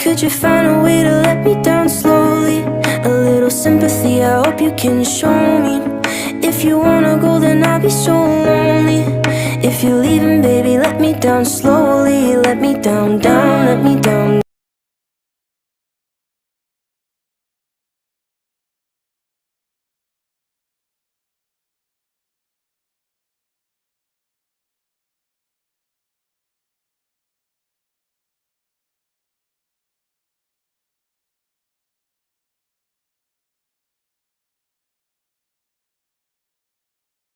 Could you find a way to let me down slowly? A little sympathy, I hope you can show me. If you wanna go, then I'll be so lonely. If you're leaving, baby, let me down slowly.